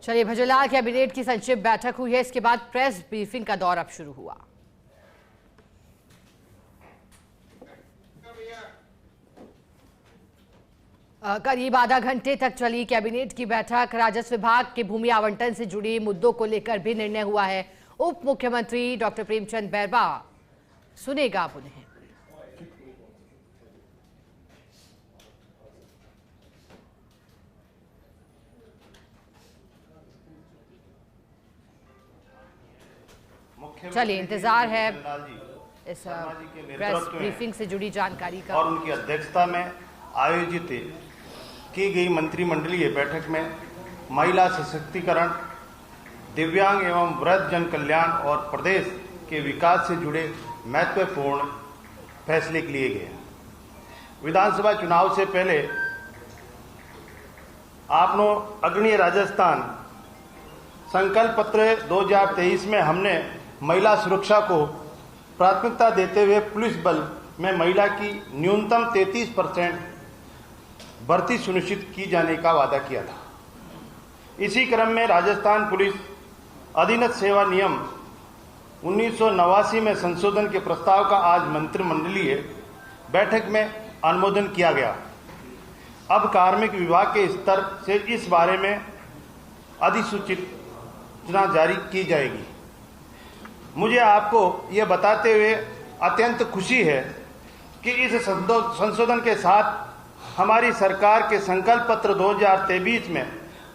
चलिए, भजनलाल कैबिनेट की संक्षिप्त बैठक हुई है, इसके बाद प्रेस ब्रीफिंग का दौर अब शुरू हुआ। करीब आधा घंटे तक चली कैबिनेट की बैठक। राजस्व विभाग के भूमि आवंटन से जुड़े मुद्दों को लेकर भी निर्णय हुआ है। उप मुख्यमंत्री डॉक्टर प्रेमचंद बैरवा सुनेगा आप उन्हें। चलिए, इंतजार है इस प्रेस ब्रीफिंग से जुड़ी जानकारी का। और उनकी अध्यक्षता में आयोजित की गई मंत्रिमंडलीय बैठक में महिला सशक्तिकरण, दिव्यांग एवं वृद्धजन कल्याण और प्रदेश के विकास से जुड़े महत्वपूर्ण फैसले लिए गए। विधानसभा चुनाव से पहले आपनो अग्रणीय राजस्थान संकल्प पत्र 2023 में हमने महिला सुरक्षा को प्राथमिकता देते हुए पुलिस बल में महिला की न्यूनतम 33% भर्ती सुनिश्चित की जाने का वादा किया था। इसी क्रम में राजस्थान पुलिस अधीनस्थ सेवा नियम 1989 में संशोधन के प्रस्ताव का आज मंत्रिमंडलीय बैठक में अनुमोदन किया गया। अब कार्मिक विभाग के स्तर से इस बारे में अधिसूचना जारी की जाएगी। मुझे आपको यह बताते हुए अत्यंत खुशी है कि इस संशोधन के साथ हमारी सरकार के संकल्प पत्र 2023 में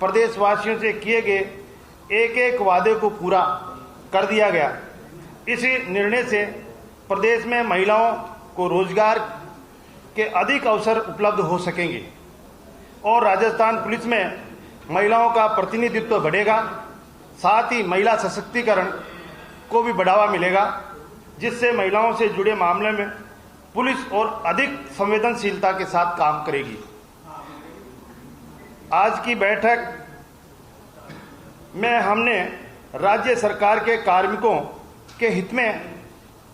प्रदेशवासियों से किए गए एक एक वादे को पूरा कर दिया गया। इसी निर्णय से प्रदेश में महिलाओं को रोजगार के अधिक अवसर उपलब्ध हो सकेंगे और राजस्थान पुलिस में महिलाओं का प्रतिनिधित्व बढ़ेगा। साथ ही महिला सशक्तिकरण को भी बढ़ावा मिलेगा, जिससे महिलाओं से जुड़े मामले में पुलिस और अधिक संवेदनशीलता के साथ काम करेगी। आज की बैठक में हमने राज्य सरकार के कार्मिकों के हित में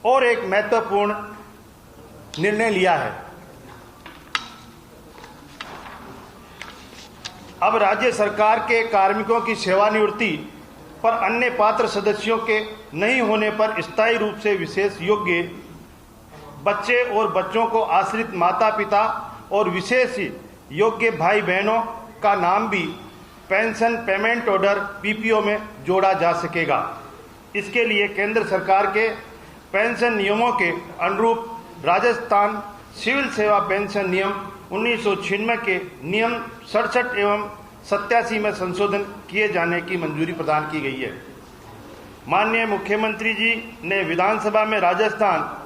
और एक महत्वपूर्ण निर्णय लिया है। अब राज्य सरकार के कार्मिकों की सेवानिवृत्ति पर अन्य पात्र सदस्यों के नहीं होने पर स्थायी रूप से विशेष योग्य बच्चे और बच्चों को आश्रित माता पिता और विशेष योग्य भाई बहनों का नाम भी पेंशन पेमेंट ऑर्डर पीपीओ में जोड़ा जा सकेगा। इसके लिए केंद्र सरकार के पेंशन नियमों के अनुरूप राजस्थान सिविल सेवा पेंशन नियम 1996 के नियम 67 एवं 87 में संशोधन किए जाने की मंजूरी प्रदान की गई है। माननीय मुख्यमंत्री जी ने विधानसभा में राजस्थान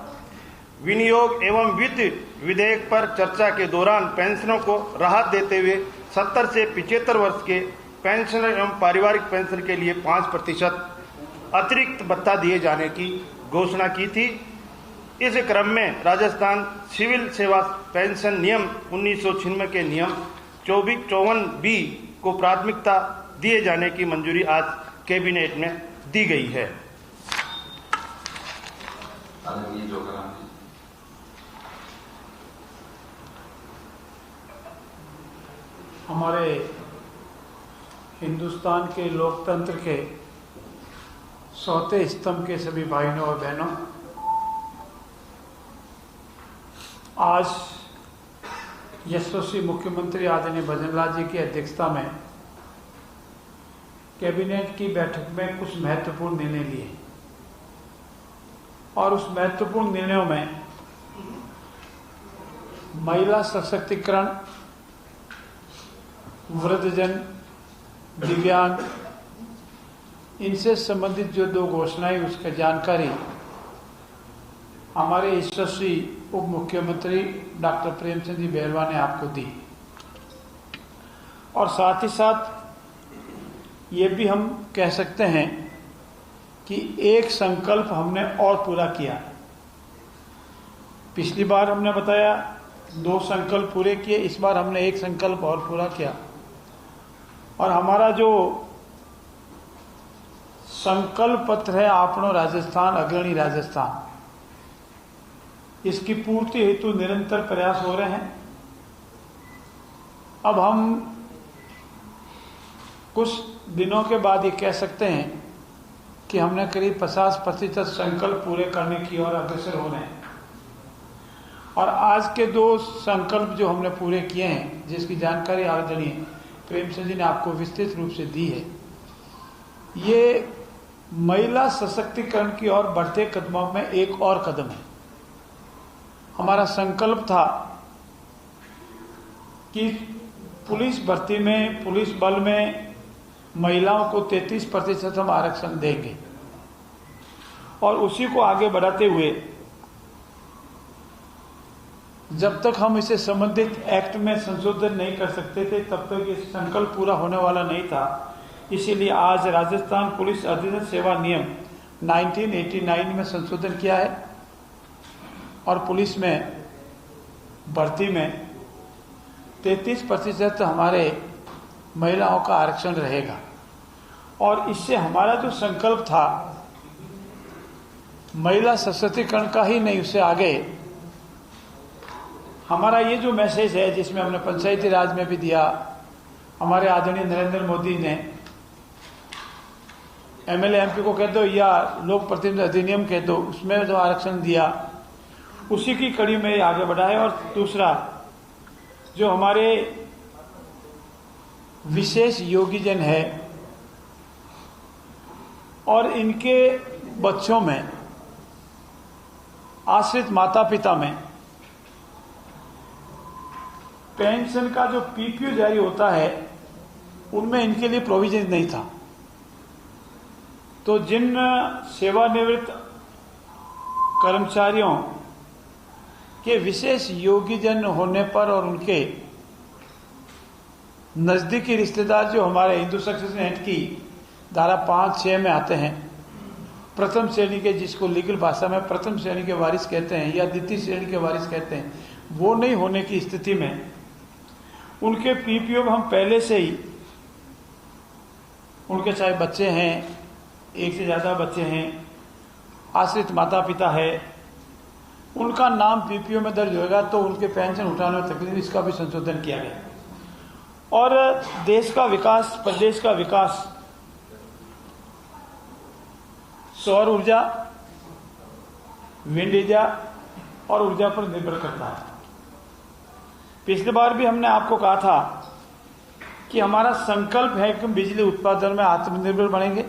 विनियोग एवं वित्त विधेयक पर चर्चा के दौरान पेंशनों को राहत देते हुए 70 से 75 वर्ष के पेंशनर एवं पारिवारिक पेंशन के लिए 5% अतिरिक्त भत्ता दिए जाने की घोषणा की थी। इस क्रम में राजस्थान सिविल सेवा पेंशन नियम 1996 के नियम 54B को प्राथमिकता दिए जाने की मंजूरी आज कैबिनेट में दी गई है। हमारे हिंदुस्तान के लोकतंत्र के चौथे स्तंभ के सभी भाइयों और बहनों, आज यशस्वी मुख्यमंत्री आदरणीय भजनलाल जी की अध्यक्षता में कैबिनेट की बैठक में कुछ महत्वपूर्ण निर्णय लिए और उस महत्वपूर्ण निर्णयों में महिला सशक्तिकरण, वृद्धजन, दिव्यांग, इनसे संबंधित जो 2 घोषणाएं उसका जानकारी हमारे यशस्वी उप मुख्यमंत्री डॉक्टर प्रेमचंद जी बैरवा ने आपको दी। और साथ ही साथ ये भी हम कह सकते हैं कि एक संकल्प हमने और पूरा किया। पिछली बार हमने बताया 2 संकल्प पूरे किए, इस बार हमने एक संकल्प और पूरा किया। और हमारा जो संकल्प पत्र है आपनो राजस्थान अग्रणी राजस्थान, इसकी पूर्ति हेतु निरंतर प्रयास हो रहे हैं। अब हम कुछ दिनों के बाद ये कह सकते हैं कि हमने करीब 50% संकल्प पूरे करने की ओर अग्रसर हो रहे हैं। और आज के 2 संकल्प जो हमने पूरे किए हैं, जिसकी जानकारी आदरणीय प्रेमचंद जी ने आपको विस्तृत रूप से दी है, ये महिला सशक्तिकरण की ओर बढ़ते कदमों में एक और कदम है। हमारा संकल्प था कि पुलिस भर्ती में, पुलिस बल में महिलाओं को 33% हम आरक्षण देंगे, और उसी को आगे बढ़ाते हुए जब तक हम इसे संबंधित एक्ट में संशोधन नहीं कर सकते थे तब तक ये संकल्प पूरा होने वाला नहीं था। इसीलिए आज राजस्थान पुलिस अधीनस्थ सेवा नियम 1989 में संशोधन किया है और पुलिस में भर्ती में 33% हमारे महिलाओं का आरक्षण रहेगा। और इससे हमारा जो संकल्प था महिला सशक्तिकरण का ही नहीं, उससे आगे हमारा ये जो मैसेज है, जिसमें हमने पंचायती राज में भी दिया, हमारे आदरणीय नरेंद्र मोदी ने एमएलए एमपी को कह दो या लोक प्रतिनिधि अधिनियम कह दो, उसमें जो आरक्षण दिया उसी की कड़ी में आगे बढ़ा है। और दूसरा, जो हमारे विशेष योगीजन है और इनके बच्चों में, आश्रित माता पिता में पेंशन का जो पीपीओ जारी होता है, उनमें इनके लिए प्रोविजन नहीं था। तो जिन सेवानिवृत्त कर्मचारियों के विशेष योगीजन होने पर और उनके नजदीकी रिश्तेदार जो हमारे हिंदू सक्सेशन एक्ट की धारा 5-6 में आते हैं, प्रथम श्रेणी के, जिसको लीगल भाषा में प्रथम श्रेणी के वारिस कहते हैं या द्वितीय श्रेणी के वारिस कहते हैं, वो नहीं होने की स्थिति में उनके पीपीओ में हम पहले से ही, उनके चाहे बच्चे हैं, एक से ज्यादा बच्चे हैं, आश्रित माता पिता है, उनका नाम पीपीओ में दर्ज होगा तो उनके पेंशन उठाने में तकलीफ, इसका भी संशोधन किया गया। और देश का विकास, प्रदेश का विकास सौर ऊर्जा, विंड ऊर्जा और ऊर्जा पर निर्भर करता है। पिछली बार भी हमने आपको कहा था कि हमारा संकल्प है कि बिजली उत्पादन में आत्मनिर्भर बनेंगे।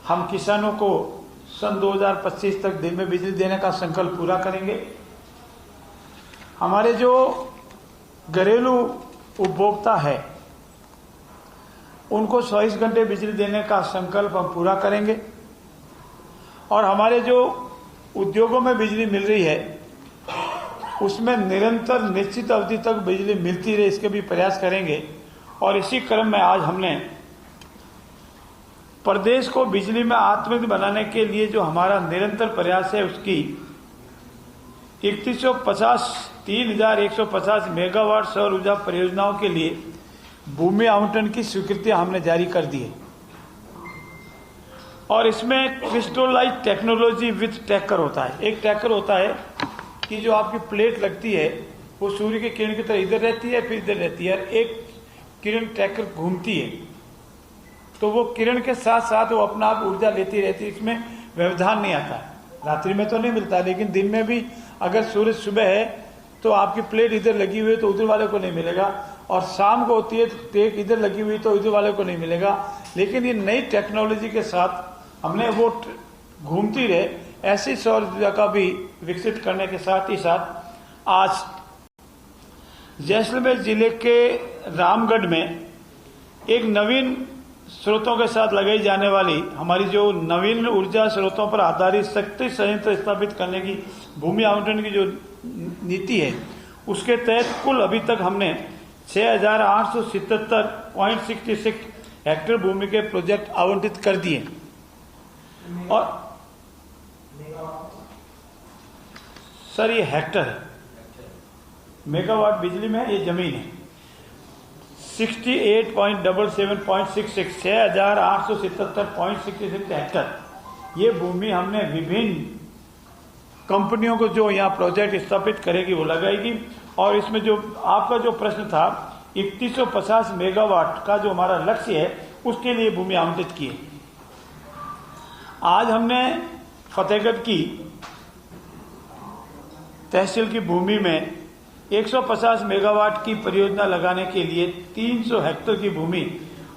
हम किसानों को सन 2025 तक दिन में बिजली देने का संकल्प पूरा करेंगे। हमारे जो घरेलू उपभोक्ता है उनको 24 घंटे बिजली देने का संकल्प हम पूरा करेंगे। और हमारे जो उद्योगों में बिजली मिल रही है उसमें निरंतर निश्चित अवधि तक बिजली मिलती रहे, इसके भी प्रयास करेंगे। और इसी क्रम में आज हमने प्रदेश को बिजली में आत्मनिर्भर बनाने के लिए जो हमारा निरंतर प्रयास है, उसकी 3150 मेगावाट सौर ऊर्जा परियोजनाओं के लिए भूमि आवंटन की स्वीकृति हमने जारी कर दी है। और इसमें क्रिस्टलाइज टेक्नोलॉजी विथ ट्रैकर होता है। एक ट्रैकर होता है कि जो आपकी प्लेट लगती है वो सूर्य की किरण की तरह इधर रहती है, फिर इधर रहती है, एक किरण ट्रैकर घूमती है, तो वो किरण के साथ साथ वो अपना आप ऊर्जा लेती रहती है। इसमें व्यवधान नहीं आता। रात्रि में तो नहीं मिलता, लेकिन दिन में भी अगर सूरज सुबह है तो आपकी प्लेट इधर लगी हुई है तो उधर वाले को नहीं मिलेगा, और शाम को होती है तो प्लेट इधर लगी हुई तो इधर वाले को नहीं मिलेगा। लेकिन ये नई टेक्नोलॉजी के साथ हमने वो घूमती रहे ऐसी सौर ऊर्जा का भी विकसित करने के साथ ही साथ आज जैसलमेर जिले के रामगढ़ में एक नवीन स्रोतों के साथ लगाई जाने वाली हमारी जो नवीन ऊर्जा स्रोतों पर आधारित शक्ति संयंत्र स्थापित करने की भूमि आवंटन की जो नीति है, उसके तहत कुल अभी तक हमने 6,877.66 हेक्टेयर भूमि के प्रोजेक्ट आवंटित कर दिए। और सर ये हेक्टर है, मेगावाट बिजली में ये जमीन है। 68.77.66 6,877.66 हेक्टर ये भूमि हमने विभिन्न कंपनियों को जो यहाँ प्रोजेक्ट स्थापित करेगी वो लगाएगी। और इसमें जो आपका जो प्रश्न था, 3150 मेगावाट का जो हमारा लक्ष्य है उसके लिए भूमि आवंटित की है। आज हमने फतेहगढ़ की तहसील की भूमि में 150 मेगावाट की परियोजना लगाने के लिए 300 हेक्टेयर की भूमि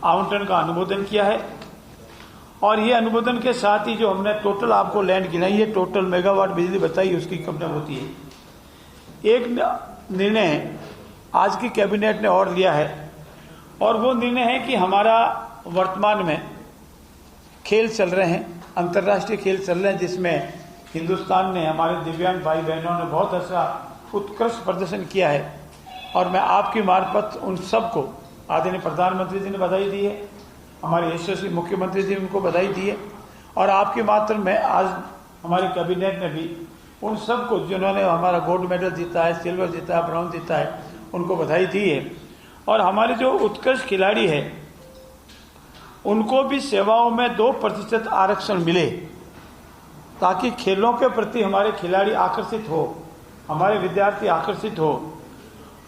आवंटन का अनुमोदन किया है। और ये अनुमोदन के साथ ही जो हमने टोटल आपको लैंड गिनाई है, टोटल मेगावाट बिजली बताई, उसकी कब्जा होती है। एक निर्णय आज की कैबिनेट ने और लिया है, और वो निर्णय है कि हमारा वर्तमान में खेल चल रहे हैं, अंतर्राष्ट्रीय खेल चल रहे हैं, जिसमें हिंदुस्तान ने, हमारे दिव्यांग भाई बहनों ने बहुत अच्छा उत्कृष्ट प्रदर्शन किया है। और मैं आपकी मार्फत उन सबको, आदरणीय प्रधानमंत्री जी ने बधाई दी है, हमारे यशस्वी मुख्यमंत्री जी ने उनको बधाई दी है, और आपके मात्र में आज हमारे कैबिनेट ने भी उन सबको जिन्होंने हमारा गोल्ड मेडल जीता है, सिल्वर जीता है, ब्रॉन्ज जीता है, उनको बधाई दी है। और हमारे जो उत्कृष्ट खिलाड़ी है उनको भी सेवाओं में 2% आरक्षण मिले, ताकि खेलों के प्रति हमारे खिलाड़ी आकर्षित हो, हमारे विद्यार्थी आकर्षित हो,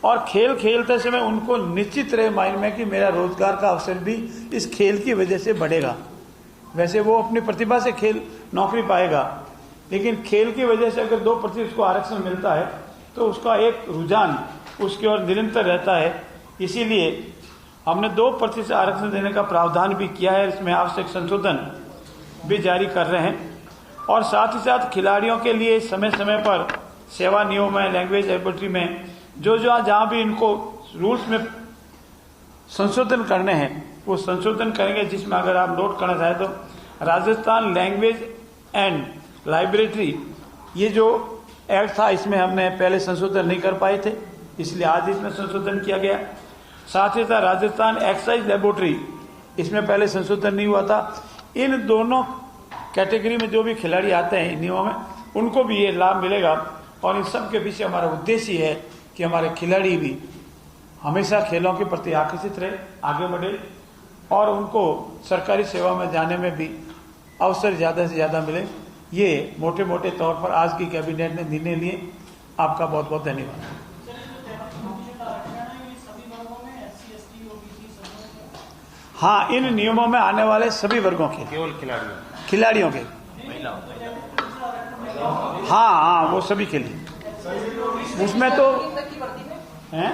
और खेल खेलते समय उनको निश्चित रहे माइंड में कि मेरा रोजगार का अवसर भी इस खेल की वजह से बढ़ेगा। वैसे वो अपनी प्रतिभा से खेल नौकरी पाएगा, लेकिन खेल की वजह से अगर 2% उसको आरक्षण मिलता है तो उसका एक रुझान उसकी ओर निरंतर रहता है। इसीलिए हमने 2% आरक्षण देने का प्रावधान भी किया है, इसमें आवश्यक संशोधन भी जारी कर रहे हैं। और साथ ही साथ खिलाड़ियों के लिए समय समय पर सेवा नियमों में, लैंग्वेज लेबोरेटरी में जो जहाँ भी इनको रूल्स में संशोधन करने हैं वो संशोधन करेंगे। जिसमें अगर आप नोट करना चाहें तो राजस्थान लैंग्वेज एंड लाइब्रेरी, ये जो एक्ट था इसमें हमने पहले संशोधन नहीं कर पाए थे, इसलिए आज इसमें संशोधन किया गया। साथ ही साथ राजस्थान एक्साइज लेबोरेटरी, इसमें पहले संशोधन नहीं हुआ था। इन दोनों कैटेगरी में जो भी खिलाड़ी आते हैं इन नियमों में, उनको भी ये लाभ मिलेगा। और इन सब के पीछे हमारा उद्देश्य है कि हमारे खिलाड़ी भी हमेशा खेलों के प्रति आकर्षित रहे, आगे बढ़े, और उनको सरकारी सेवा में जाने में भी अवसर ज़्यादा से ज़्यादा मिले। ये मोटे मोटे तौर पर आज की कैबिनेट ने निर्णय लिए। आपका बहुत बहुत धन्यवाद। हाँ, इन नियमों में आने वाले सभी वर्गों के, केवल खिलाड़ियों के, हाँ, वो सभी के लिए। उसमें तो हैं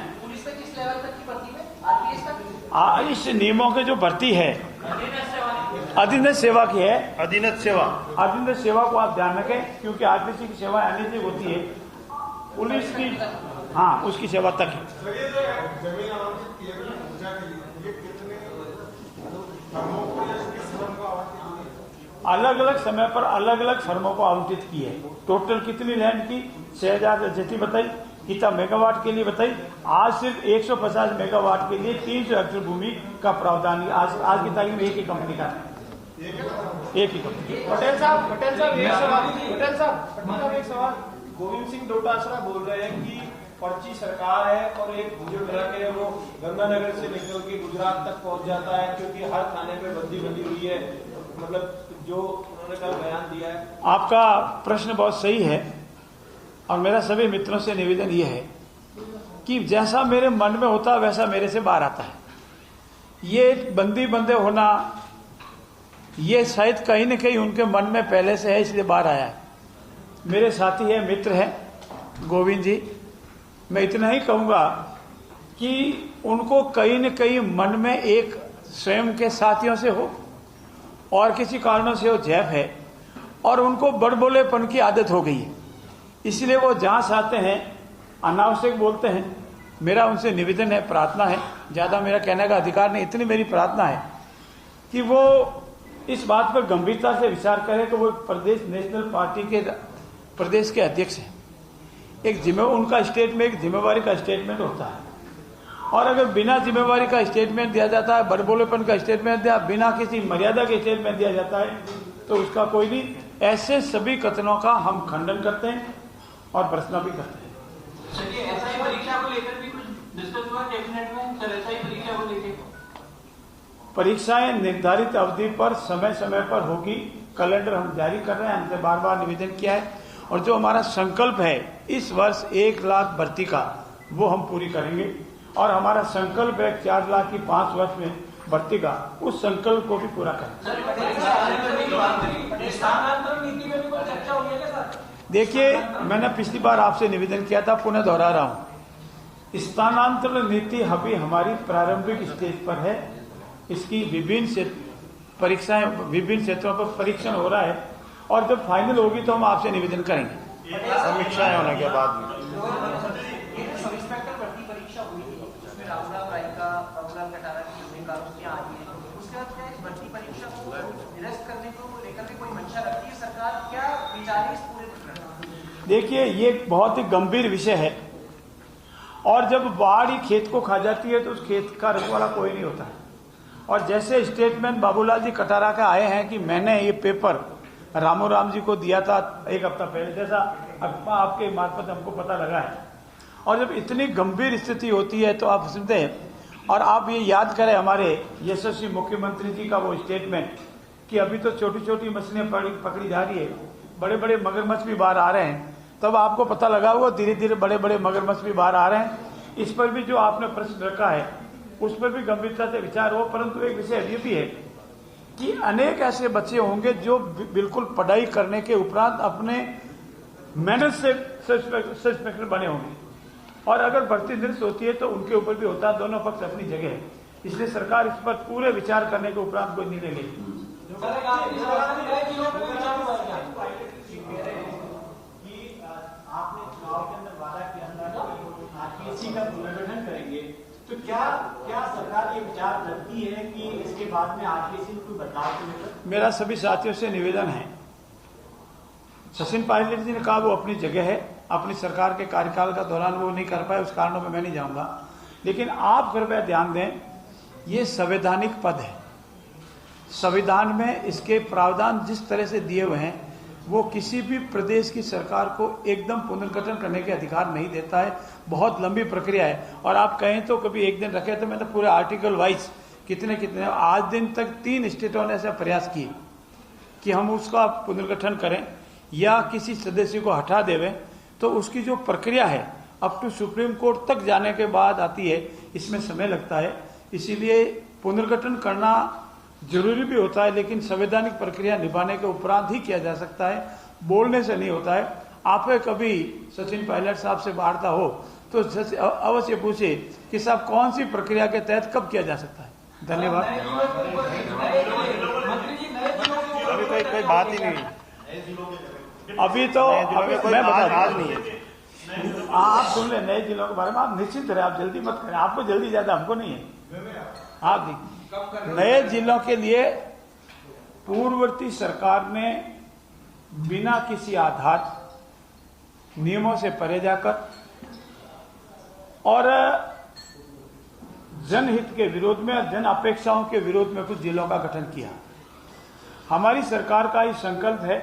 इस नियमों के जो भर्ती है अधीनस्थ सेवा की है, अधीनस्थ सेवा को आप ध्यान रखें, क्योंकि आरपीसी की सेवा आने से होती है, पुलिस की, हाँ, उसकी सेवा तक है। अलग अलग समय पर अलग अलग फर्मों को आवंटित की है। टोटल कितनी लैंड की 6000 जैसी बताई, कितना मेगावाट के लिए बताई। आज सिर्फ 150 मेगावाट के लिए 300 हेक्टेयर भूमि का प्रावधान आज की तारीख में एक ही कंपनी का है, एक ही कंपनी। पटेल साहब एक सवाल। गोविंद सिंह डोटासरा बोल रहे हैं कि पर्ची सरकार है और एक जो ट्रक है वो गंगानगर से निकल के गुजरात तक पहुंच जाता है, क्योंकि हर थाने पे बंदी बंदी हुई है, मतलब जो उन्होंने कल बयान दिया है। आपका प्रश्न बहुत सही है, और मेरा सभी मित्रों से निवेदन ये है कि जैसा मेरे मन में होता है वैसा मेरे से बाहर आता है। ये बंदी बंदे होना, ये शायद कहीं न कहीं उनके मन में पहले से है, इसलिए बाहर आया है। मेरे साथी है, मित्र है गोविंद जी, मैं इतना ही कहूंगा कि उनको कहीं न कहीं मन में एक स्वयं के साथियों से हो और किसी कारणों से वो जैब है, और उनको बड़बोलेपन की आदत हो गई है, इसलिए वो जहां से आते हैं अनावश्यक बोलते हैं। मेरा उनसे निवेदन है, प्रार्थना है, ज़्यादा मेरा कहने का अधिकार नहीं, इतनी मेरी प्रार्थना है कि वो इस बात पर गंभीरता से विचार करें कि वो प्रदेश नेशनल पार्टी के प्रदेश के अध्यक्ष हैं। उनका स्टेट में एक जिम्मेवारी का स्टेटमेंट होता है, और अगर बिना जिम्मेवारी का स्टेटमेंट दिया जाता है, बड़बोलेपन का स्टेटमेंट दिया, बिना किसी मर्यादा के स्टेटमेंट दिया जाता है, तो उसका कोई नहीं। ऐसे सभी कथनों का हम खंडन करते हैं और भर्त्सना भी करते हैं। एसआई परीक्षा को लेकर भी कुछ डिस्कस हुआ कैबिनेट में? सर, एसआई परीक्षा को लेकर परीक्षाएं निर्धारित अवधि पर समय समय पर होगी, कैलेंडर हम जारी कर रहे हैं, हमसे बार बार निवेदन किया है, और जो हमारा संकल्प है इस वर्ष 1 लाख भर्ती का, वो हम पूरी करेंगे। और हमारा संकल्प है 4 लाख की 5 वर्ष में भर्ती का, उस संकल्प को भी पूरा करें। देखिए, मैंने पिछली बार आपसे निवेदन किया था, पुनः दोहरा रहा हूं, स्थानांतरण नीति अभी हमारी प्रारंभिक स्टेज पर है। इसकी विभिन्न परीक्षाएं, विभिन्न क्षेत्रों पर परीक्षण हो रहा है और जब फाइनल होगी तो हम आपसे निवेदन करेंगे। समीक्षाएं होने के बाद देखिए, ये बहुत ही गंभीर विषय है और जब बाढ़ ही खेत को खा जाती है तो उस खेत का रखवाला कोई नहीं होता है। और जैसे स्टेटमेंट बाबूलाल जी कटारा का आए हैं कि मैंने ये पेपर रामू राम जी को दिया था 1 हफ्ता पहले, जैसा आपके मार्फत हमको पता लगा है। और जब इतनी गंभीर स्थिति होती है तो आप सुनते हैं, और आप ये याद करें हमारे यशस्वी मुख्यमंत्री जी का वो स्टेटमेंट कि अभी तो छोटी छोटी मछलियां पकड़ी जा रही है, बड़े बड़े मगरमच्छ भी बाहर आ रहे हैं। तब आपको पता लगा हुआ धीरे धीरे बड़े बड़े मगरमच्छ भी बाहर आ रहे हैं। इस पर भी जो आपने प्रश्न रखा है उस पर भी गंभीरता से विचार हो। परंतु एक विषय ये भी है कि अनेक ऐसे बच्चे होंगे जो बिल्कुल पढ़ाई करने के उपरांत अपने मेहनत से सस्पेक्टर बने होंगे और अगर भर्ती निरस्त होती है तो उनके ऊपर भी होता है। दोनों पक्ष अपनी जगह है, इसलिए सरकार इस पर पूरे विचार करने के उपरांत कोई निर्णय लेगी। आपने चुनाव के अंदर वादा किया था कि आरपीएससी का पुनर्गठन करेंगे, तो क्या सरकार ये विचार रखती है कि इसके बाद में आरपीएससी में कोई बदलाव करेगा? मेरा सभी साथियों से निवेदन है, सचिन पायलट जी ने कहा वो अपनी जगह है, अपनी सरकार के कार्यकाल का दौरान वो नहीं कर पाए, उस कारणों में मैं नहीं जाऊंगा। लेकिन आप कृपया ध्यान दें, ये संवैधानिक पद है, संविधान में इसके प्रावधान जिस तरह से दिए हुए हैं वो किसी भी प्रदेश की सरकार को एकदम पुनर्गठन करने के अधिकार नहीं देता है। बहुत लंबी प्रक्रिया है और आप कहें तो कभी एक दिन रखे तो मैंने पूरे आर्टिकल वाइज कितने आज दिन तक 3 स्टेटों ने ऐसा प्रयास किए कि हम उसका पुनर्गठन करें या किसी सदस्य को हटा देवें, तो उसकी जो प्रक्रिया है अप टू सुप्रीम कोर्ट तक जाने के बाद आती है, इसमें समय लगता है। इसीलिए पुनर्गठन करना जरूरी भी होता है, लेकिन संवैधानिक प्रक्रिया निभाने के उपरांत ही किया जा सकता है, बोलने से नहीं होता है। आप कभी सचिन पायलट साहब से वार्ता हो तो अवश्य पूछे कि साहब कौन सी प्रक्रिया के तहत कब किया जा सकता है। धन्यवाद। अभी कोई बात ही नहीं, अभी तो मैं बता आज नहीं है। आप सुन ले नए जिलों के बारे में, आप निश्चित रहे, आप जल्दी मत करें, आपको जल्दी ज्यादा हमको नहीं है। आप देखिए, नए जिलों के लिए पूर्ववर्ती सरकार ने बिना किसी आधार नियमों से परे जाकर और जनहित के विरोध में, जन अपेक्षाओं के विरोध में कुछ जिलों का गठन किया। हमारी सरकार का ये संकल्प है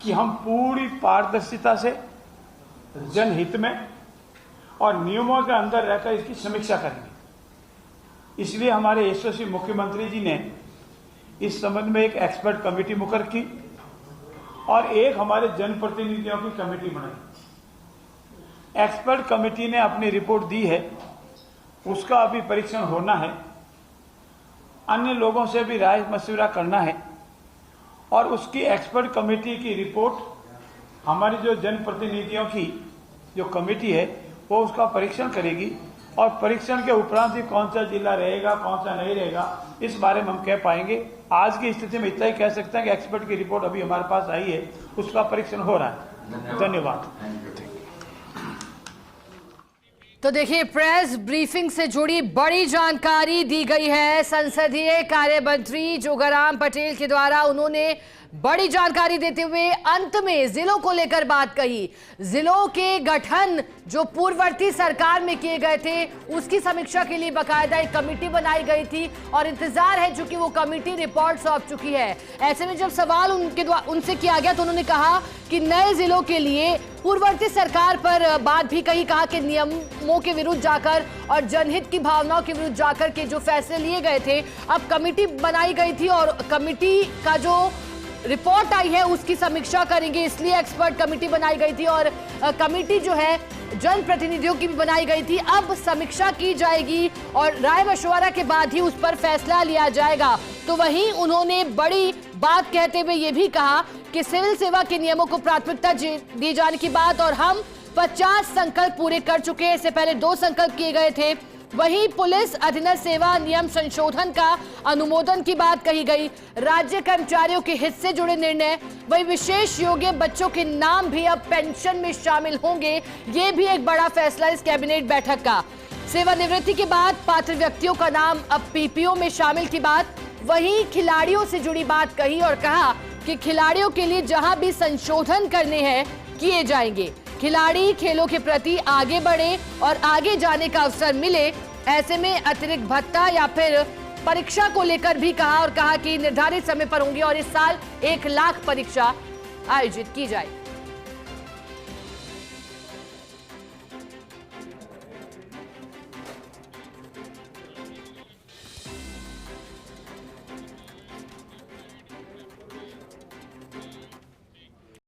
कि हम पूरी पारदर्शिता से जनहित में और नियमों के अंदर रहकर इसकी समीक्षा करेंगे। इसलिए हमारे यशस्वी मुख्यमंत्री जी ने इस संबंध में एक एक्सपर्ट कमेटी मुकर की और एक हमारे जनप्रतिनिधियों की कमेटी बनाई। एक्सपर्ट कमेटी ने अपनी रिपोर्ट दी है, उसका अभी परीक्षण होना है, अन्य लोगों से भी राय मशविरा करना है और उसकी एक्सपर्ट कमेटी की रिपोर्ट हमारी जो जनप्रतिनिधियों की जो कमेटी है वो उसका परीक्षण करेगी और परीक्षण के उपरांत ही कौन सा जिला रहेगा कौन सा नहीं रहेगा इस बारे में हम कह पाएंगे। आज की स्थिति में इतना ही कह सकते हैं कि एक्सपर्ट की रिपोर्ट अभी हमारे पास आई है, उसका परीक्षण हो रहा है। धन्यवाद। तो देखिए, प्रेस ब्रीफिंग से जुड़ी बड़ी जानकारी दी गई है संसदीय कार्य मंत्री जोगाराम पटेल के द्वारा। उन्होंने बड़ी जानकारी देते हुए अंत में जिलों को लेकर बात कही। जिलों के गठन जो पूर्ववर्ती सरकार में किए गए थे उसकी समीक्षा के लिए बकायदा एक कमेटी बनाई गई थी और इंतजार है चूंकि वो कमेटी रिपोर्ट सौंप चुकी है। ऐसे में जब सवाल उनसे किया गया तो उन्होंने कहा कि नए जिलों के लिए पूर्ववर्ती सरकार पर बात भी कहा कि नियमों के विरुद्ध जाकर और जनहित की भावनाओं के विरुद्ध जाकर के जो फैसले लिए गए थे, अब कमेटी बनाई गई थी और कमेटी का जो रिपोर्ट आई है उसकी समीक्षा करेंगे, इसलिए एक्सपर्ट कमेटी बनाई गई थी और कमेटी जो है जनप्रतिनिधियों की भी बनाई गई थी। अब समीक्षा की जाएगी और राय मशवरा के बाद ही उस पर फैसला लिया जाएगा। तो वहीं उन्होंने बड़ी बात कहते हुए ये भी कहा कि सिविल सेवा के नियमों को प्राथमिकता दी जाने की बात, और हम 50 संकल्प पूरे कर चुके हैं। इससे पहले 2 संकल्प किए गए थे। वहीं पुलिस अधीनस्थ सेवा नियम संशोधन का अनुमोदन की बात कही गई। राज्य कर्मचारियों के हित से जुड़े निर्णय, वही विशेष योग्य बच्चों के नाम भी अब पेंशन में शामिल होंगे। ये भी एक बड़ा फैसला इस कैबिनेट बैठक का। सेवानिवृत्ति के बाद पात्र व्यक्तियों का नाम अब पीपीओ में शामिल की बात। वहीं खिलाड़ियों से जुड़ी बात कही और कहा कि खिलाड़ियों के लिए जहां भी संशोधन करने हैं किए जाएंगे। खिलाड़ी खेलों के प्रति आगे बढ़े और आगे जाने का अवसर मिले, ऐसे में अतिरिक्त भत्ता या फिर परीक्षा को लेकर भी कहा और कहा कि निर्धारित समय पर होंगी और इस साल 1 लाख परीक्षा आयोजित की जाएगी।